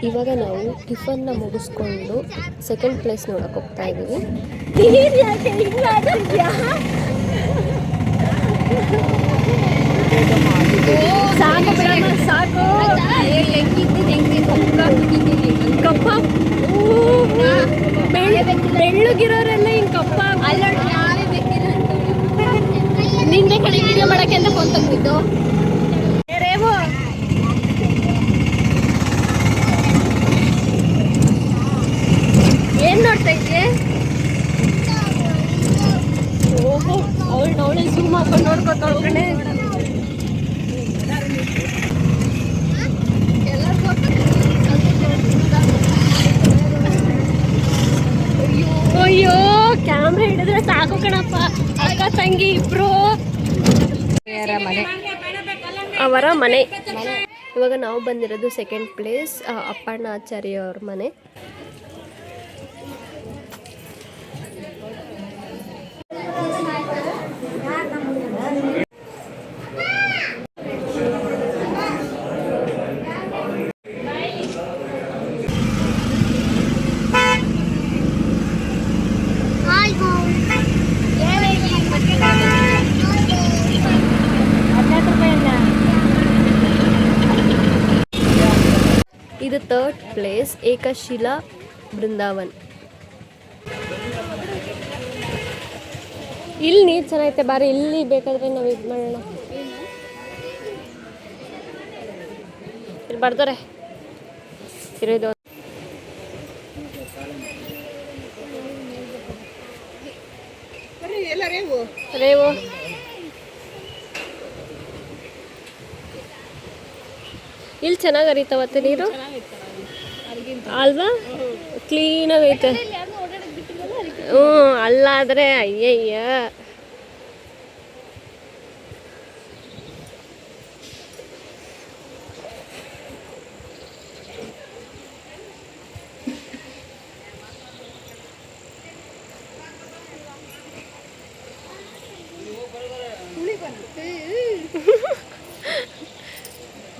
ಇವಾಗ ನಾವು ಟಿಫನ್ನ ಮುಗಿಸ್ಕೊಂಡು ಸೆಕೆಂಡ್ ಪ್ಲೇಸ್ ನೋಡಕ್ಕೆ ಹೋಗ್ತಾ ಇದ್ದೀವಿ. ಸಾಕು ಬಿಡಮ್ಮ, ಸಾಕು. ಬೆಳ್ಳಗಿರೋರೆಲ್ಲ ಹಿಂಗೆ ಕಪ್ಪ ನಿನ್ನೆ ಕಡೆ ವಿಡಿಯೋ ಮಾಡಕ್ಕೆ ಅಂತ ಫೋನ್ ತಗೊಂಡಿದ್ದು. ರೇವು ಏನ್ ನೋಡ್ತಾ ಇದ್ದೆ? ಓಹೋ, ಅವಳೆ ಝೂಮ್ ಹಾಕೊಂಡು ನೋಡ್ಕೊತಾಳೆ. ಅಯ್ಯೋ, ಕ್ಯಾಮ್ರಾ ಹಿಡಿದ್ರೆ ಸಾಕು ಕಣಪ್ಪ. ಅಕ್ಕ ತಂಗಿ ಇಬ್ರು ಅವರ ಮನೆ. ಇವಾಗ ನಾವು ಬಂದಿರೋದು ಸೆಕೆಂಡ್ ಪ್ಲೇಸ್, ಅಪ್ಪಣ್ಣ ಆಚಾರ್ಯ ಅವ್ರ ಮನೆ. ಇದು ಥರ್ಡ್ ಪ್ಲೇಸ್, ಏಕಶಿಲಾ ಬೃಂದಾವನ್. ಇಲ್ಲಿ ನೀರು ಚೆನ್ನಾಗೈತೆ, ಬಾರಿ ಇಲ್ಲಿ ಬೇಕಾದ್ರೆ ನಾವು ಇದು ಮಾಡೋಣ. ಇಲ್ಲಿ ಬರ್ತಾರೆ ಇರೋದು. ರೇವು ಇಲ್ಲಿ ಚೆನ್ನಾಗಿ ಹರಿತಾವತ್ತೆ ನೀರು ಅಲ್ವಾ? ಕ್ಲೀನಾಗೈತೆ. ಹ್ಞೂ, ಅಲ್ಲಾದರೆ ಅಯ್ಯಯ್ಯ.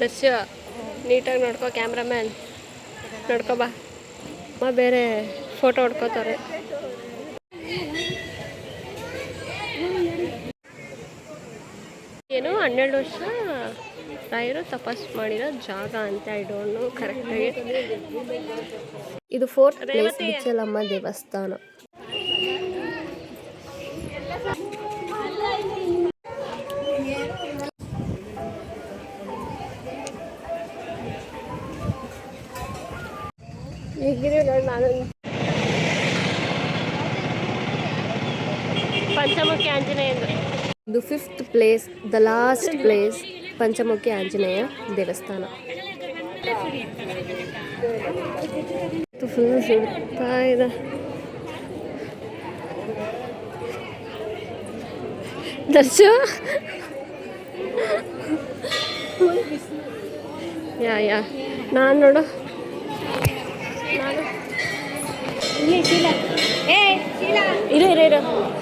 ದರ್ಶ ನೀಟಾಗಿ ನೋಡ್ಕೋ, ಕ್ಯಾಮ್ರಾಮ್ಯಾನ್ ನೋಡ್ಕೊ ಬಾ. ಅಮ್ಮ ಬೇರೆ ಫೋಟೋ ಹೊಡ್ಕೋತಾರೆ. ಏನು 12 ವರ್ಷ ರಾಯರು ತಪಸ್ ಮಾಡಿರೋ ಜಾಗ ಅಂತ. ಐ ಡೋಂಟ್ ನೋ ಕರೆಕ್ಟಾಗಿ. ಇದು ಫೋರ್ತ್ ಪ್ಲೇಸ್, ಬಿಚ್ಚಲಮ್ಮ ದೇವಸ್ಥಾನ. ಪಂಚಮುಖಿ ಆಂಜನೇಯ. ಇದು fifth place, the last place, Panchamukhi Anjaneya ದೇವಸ್ಥಾನ. ಫುಲ್ ಸುಡ್ತಾ ಇದೆ. ದರ್ಶು ಯಾ ನಾನು ನೋಡು, ಇರು.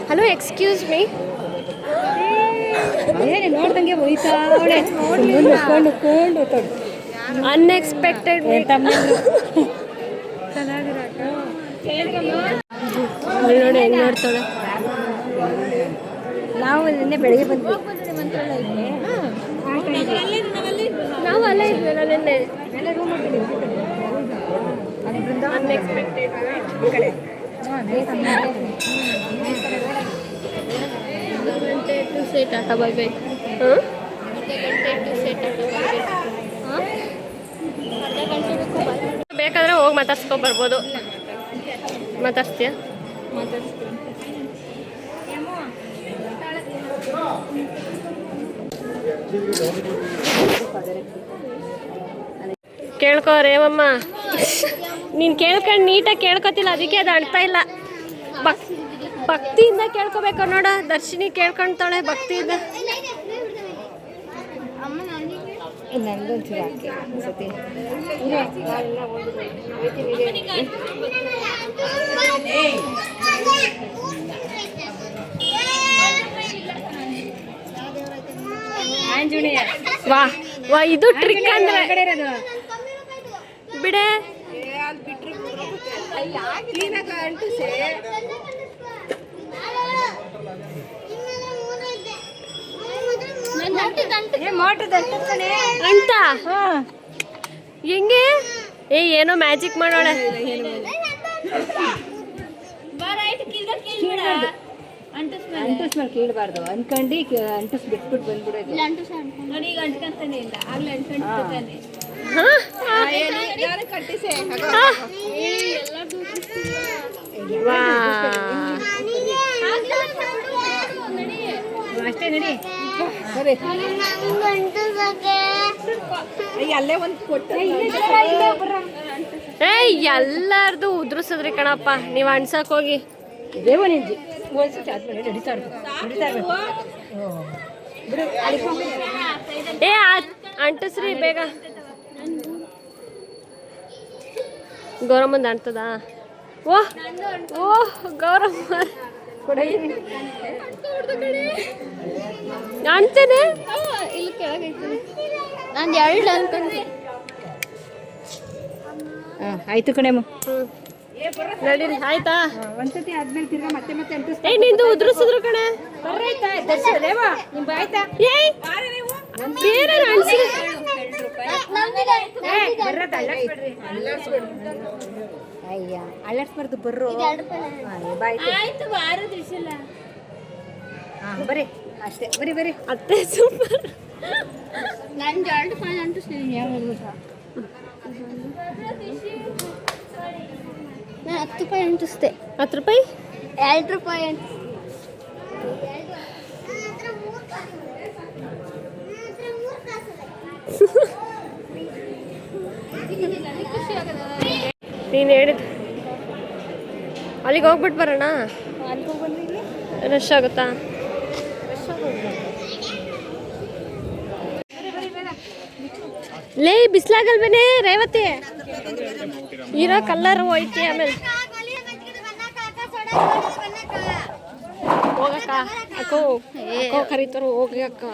Hello, excuse me. ನೋಡ್ದಂಗೆ ಅನ್ಎಕ್ಸ್ಪೆಕ್ಟೆಡ್. ನೋಡಿ ಹೆಂಗ್ ನೋಡ್ತಾಳೆ. ನಾವು ನಿನ್ನೆ ಬೆಳಗ್ಗೆ ಬಂದ್ವಿ. ನಾವು ಅಲ್ಲೇ ಇದ್ವಲ್ಲ ನಿನ್ನೆ. ಅನ್ಎಕ್ಸ್ಪೆಕ್ಟೆಡ್. ಗಂಟೆ to say tata bye bye. ಬೇಕಾದ್ರೆ ಹೋಗಿ ಮಾತಾಡ್ಸ್ಕೊ ಬರ್ಬೋದು. ಮಾತಾಡ್ಸ್ತೀಯ? ಕೇಳ್ಕೊ ರೇವಮ್ಮ. ನೀನು ಕೇಳ್ಕೊಂಡು ನೀಟಾಗಿ ಕೇಳ್ಕೊತಿಲ್ಲ, ಅದಕ್ಕೆ ಅದು ಅಳ್ತಾ ಇಲ್ಲ. ಭಕ್ತಿಯಿಂದ ಕೇಳ್ಕೊಬೇಕು ನೋಡ. ದರ್ಶಿನಿ ಕೇಳ್ಕೊಳ್ತಾಳೆ ಭಕ್ತಿಯಿಂದ. ವಾ ವಾ, ಇದು ಟ್ರಿಕ್ ಅಂದ್ರೆ ಬಿಡೆ. ಅಂತ ಹೆಂಗೆ? ಏನೋ ಮ್ಯಾಜಿಕ್ ಮಾಡೋಳೆ. ಅಂಟಿಸ್ಮೇಲೆ ಕೀಳ್ಬಾರ್ದು ಅನ್ಕಂಡು ಅಂಟಿಸ್ ಬಿಟ್ಬಿಟ್ಟು ಬಂದ್ಬಿಡೋದು. ಅಷ್ಟೇ ನಡಿ. ಅಲ್ಲೇ ಒಂದು ಕೊಟ್ಟು ಎಲ್ಲಾರ್ದು ಉದ್ರಸದ್ರಿ ಕಣಪ್ಪ, ನೀವ್ ಅಣ್ಸಕ್ ಹೋಗಿ. ದೇವನಿಂಜಿ ಒಂದ್ಸತಿ ಆದ್ಮೇಲೆ ನಡೀತಾ ಇರ್ಬೇಕು. ಅಂಟಿಸ್ರಿ ಬೇಗ. ಗೌರಮ್ಮಂದು ಅಂಟದ. ಓಹ್ ಓಹ್ ಗೌರಮ್ಮ ಅಂಟೇನೆ. ಇಲ್ಲಿ ಕೆಳಗೈತೆ. ನಾನು ಎರಡು ಅನ್ಕೊಂಡೆ. ಆಯ್ತು ಕಣೆಮ್ಮ. ನಡೀರಿ ಆಯ್ತಾ? ಒಂದ್ಸತಿ ಆದ್ಮೇಲೆ ತಿರ್ಗಾ ಮತ್ತೆ ಮತ್ತೆ ಅಂಟಿಸ್. ನಿಂದು ಉದ್ರಸಿದ್ರು ಕಣೆ. ಬೇರೆ ಅಯ್ಯ ಅಳ್ಳಾಡ್ಸ್ಬಾರ್ದು ಬರ್ರು. ಬರೀ ಅಷ್ಟೇ ಬರೀ ಬರೀ ಅತ್ತೆ ಸೂಪರ್. ನಾನು 2 ಪಾಯಿಂಟ್ ಅಂಟಿಸ್ತೀನಿ. ಯಾವಾಗ ನಾನು 10 ರೂಪಾಯಿ ಅಂಟಿಸ್ದೆ. 10 ರೂಪಾಯಿ 2 ರೂಪಾಯಿ ಅಂತ. ನೀನು ಹೇಳಿದ ಅಲ್ಲಿಗೆ ಹೋಗ್ಬಿಟ್ಟು ಬರೋಣ. ರಶ್ ಆಗುತ್ತಾ? ಲೇ ಬಿಸ್ಲಾಗಲ್ವೇನೆ ರೇವತಿ? ಇರೋ ಕಲ್ಲರ್ ಹೋಯ್ತಿ. ಆಮೇಲೆ ಹೋಗಕ್ಕ ಅಕ್ಕೋ ಅಕ್ಕೋ ಕರೀತಾರೋ ಹೋಗಿ ಅಕ್ಕ.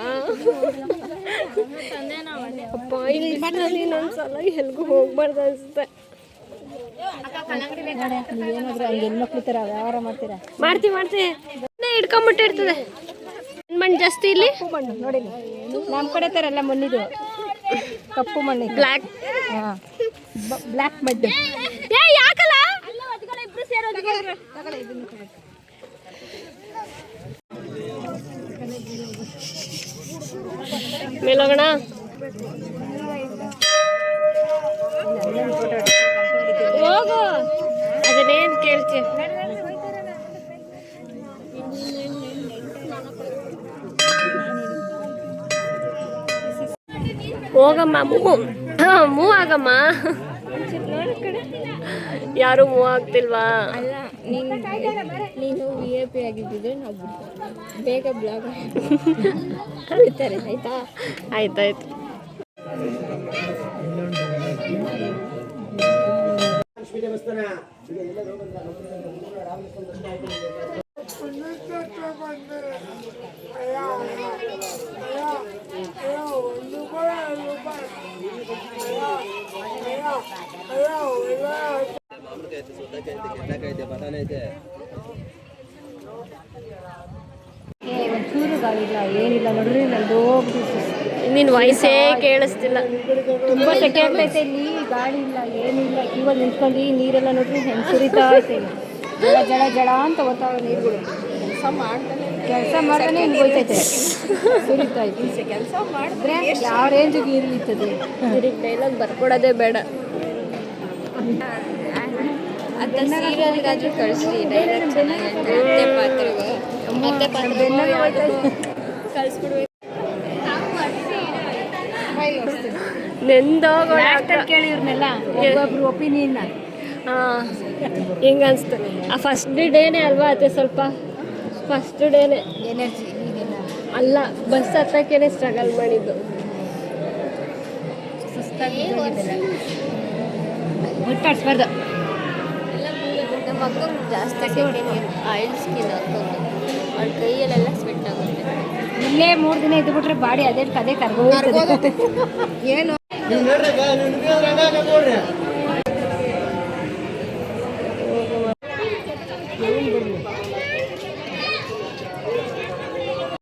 ಅಪ್ಪ ಇಲ್ಲಿ ಬಿಸಿಲಲ್ಲಿ ಇನ್ನೊಂದ್ಸಲ ಎಲ್ಗೂ ಹೋಗ್ಬಾರ್ದು ಅನ್ಸುತ್ತೆ. ನೀವೇನಾದ್ರೂ ಹಂಗೆ ಹೆಣ್ಮಕ್ಳು ಥರ ವ್ಯವಹಾರ ಮಾಡ್ತೀರಾ? ಮಾಡ್ತೀವಿ ಹಿಡ್ಕೊಂಬಿಟ್ಟಿರ್ತದೆ. ಮಣ್ಣು ಜಾಸ್ತಿ ಇಲ್ಲಿ. ಮಣ್ಣು ನೋಡಿ ನಮ್ಮ ಕಡೆ ಥರ ಎಲ್ಲ ಮಣ್ಣಿದು ಕಪ್ಪು ಮಣ್ಣು. Black black mud. ಯಾಕಲ್ಲ ಮೇಲೋಗಣ. ಹೋಗು ಅದನ್ನೇನು ಕೇಳ್ತೀಯ? ಹೋಗಮ್ಮ ಮೂವ್ ಆಗಮ್ಮ. ಯಾರು ಮೂವ್ ಆಗ್ತಿಲ್ವಾ? ನೀನು VIP ಆಗಿದ್ದಿದ್ರೆ ನಾವು ಬೇಗ ಬ್ಲಾಗ್ ಕರೀತಾರೆ. ಆಯ್ತಾ? ಆಯ್ತಾಯ್ತು. ಒಂಚೂರು ಗಾಳಿ ಇಲ್ಲ ಏನಿಲ್ಲ ನೋಡ್ರಿ. ನಂದು ನಿನ್ನ ವಯಸ್ಸೇ ಕೇಳಿಸ್ತಿಲ್ಲ. ತುಂಬ ಸೆಕೆ ಆಗ್ತೈತೆ ಇಲ್ಲಿ. ಗಾಳಿ ಇಲ್ಲ ಏನಿಲ್ಲ. ಇವಾಗ ನಿಂತ್ಕೊಂಡು ನೀರೆಲ್ಲ ನೋಡ್ರಿ ಹೆಂಗೆ ಸುರಿತಾ ಐತೆ. ಜಳ ಜಳ ಜಳ ಅಂತ ಓದ್ತಾವೆ ನೀರುಗಳು. ಕೆಲಸ ಮಾಡ್ತಾನೆ ಹಿಂಗೆ ಹೋಯ್ತೈತೆ, ಸುರಿತಾ ಐತೆ. ಕೆಲಸ ಮಾಡಿದ್ರೆ ಯಾವ ರೇಂಜಿಗೆ ನೀರು ನಿಂತದೆ. ಡೈಲಾಗ್ ಬರ್ಕೊಡೋದೇ ಬೇಡ. ಅಂತ ಸೀರಿಯಲ್ಗಾದ್ರೂ ಕಳಿಸ್ರಿ. ಡೈಲಾಗ್ ಚೆನ್ನಾಗಿ ಅತ್ತೆ ಪಾತ್ರಗಳು ಕಳಿಸ್ಕೊಡ್ಬೇಕು. ನೆಂದೋಗೋಣ ಕೇಳಿ ಇವ್ರನ್ನೆಲ್ಲ ಒಬ್ಬೊಬ್ರು ಒಪಿನಿಯನ್ನ. ಹೆಂಗೆ ಅನಿಸ್ತು? ಆ ಫಸ್ಟ್ ಡೇನೇ ಅಲ್ವಾ ಅತ್ತೆ? ಸ್ವಲ್ಪ ಫಸ್ಟ್ ಡೇನೇ ಎನರ್ಜಿ ಈಗೆಲ್ಲ ಅಲ್ಲ, ಬಸ್ ಹತ್ತಕ್ಕೇನೆ ಸ್ಟ್ರಗಲ್ ಮಾಡಿದ್ದು. ಸುಸ್ತಾಗಿ ಮುಟ್ಟಾಡ್ಸ್ಬಾರ್ದು. ನಮ್ಮ ಮಕ್ಕಳು ಜಾಸ್ತಿ ಆಯಿಲ್ ಸ್ಕಿನ್ ಹಾಕೊಂಡು ಅವ್ರ ಕೈಯಲ್ಲೆಲ್ಲ ಸ್ವೆಟ್ ಆಗುತ್ತೆ. ಇಲ್ಲೇ 3 ದಿನ ಇದ್ಬಿಟ್ರೆ ಬಾಡಿ ಅದೇ ಕರ್ಗೋಗ್ತದೆ. ಏನು ಬಂದು ಬಿಡಲಿ